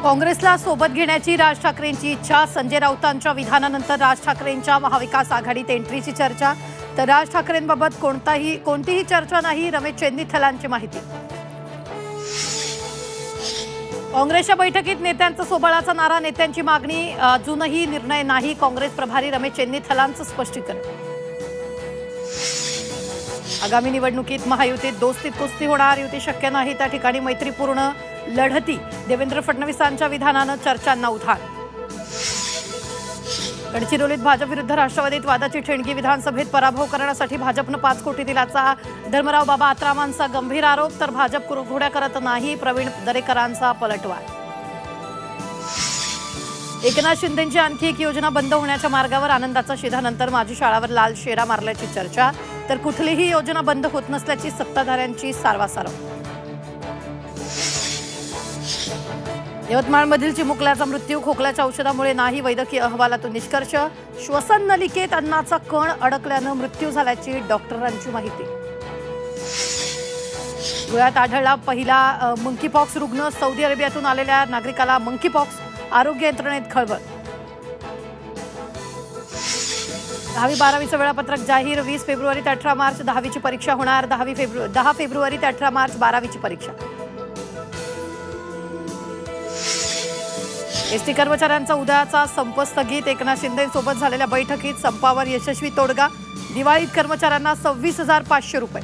काँग्रेसला सोबत घेण्याची राज ठाकरेंची इच्छा। संजय राऊतांच्या विधानानंतर राज ठाकरेंच्या महाविकास आघाडीत एंट्रीची चर्चा। तर राज ठाकरेंबाबत कोणतीही चर्चा नाही, रमेश चेन्नीथलांची माहिती। काँग्रेसच्या बैठकीत नेत्यांचा सोबळाचा नारा, नेत्यांची मागणी, अजूनही निर्णय नाही। काँग्रेस प्रभारी रमेश चेन्नीथलांचं स्पष्टीकरण। आगामी निवडणुकीत महायुतीत दोस्तीत कुस्ती होणार, युती शक्य नाही त्या ठिकाणी मैत्रीपूर्ण लढती। देवेंद्र फडणवीसांच्या विधानानं चर्चांना उधाण। गडचिरोलीत भाजप विरुद्ध राष्ट्रवादीत वादाची ठेणगी, विधानसभेत पराभव करण्यासाठी भाजपनं 5 कोटी दिल्याचा धर्मराव बाबा आत्रामांचा गंभीर आरोप। तर भाजप कुरघोड्या करत नाही, प्रवीण दरेकरांचा पलटवार। एकनाथ शिंदेंची आणखी एक योजना बंद होण्याच्या मार्गावर, आनंदाचा शिधानंतर माझी शाळावर लाल शेरा मारल्याची चर्चा। तर कुठलीही योजना बंद होत नसल्याची सत्ताधाऱ्यांची सारवासारव। यवतमाळमधील चिमुकल्याचा मृत्यू, खोकल्याच्या औषधामुळे नाही, वैद्यकीय अहवालातून निष्कर्ष। श्वसन नलिकेत अन्नाचा कण अडकल्यानं मृत्यू झाल्याची डॉक्टरांची माहिती। धुळ्यात आढळला पहिला मंकीपॉक्स रुग्ण, सौदी अरेबियातून आलेल्या नागरिकाला मंकीपॉक्स, आरोग्य यंत्रणेत खळबळ। 10वी-12वीचं वेळापत्रक जाहीर, 20 फेब्रुवारी ते 18 मार्च 10वीची परीक्षा होणार। 10 फेब्रुवारी ते 18 मार्च 12वीची परीक्षा। एसटी कर्मचाऱ्यांचा उद्याचा संप स्थगित, एकनाथ शिंदेंसोबत झालेल्या बैठकीत संपावर यशस्वी तोडगा। दिवाळीत कर्मचाऱ्यांना 26,500 रुपये।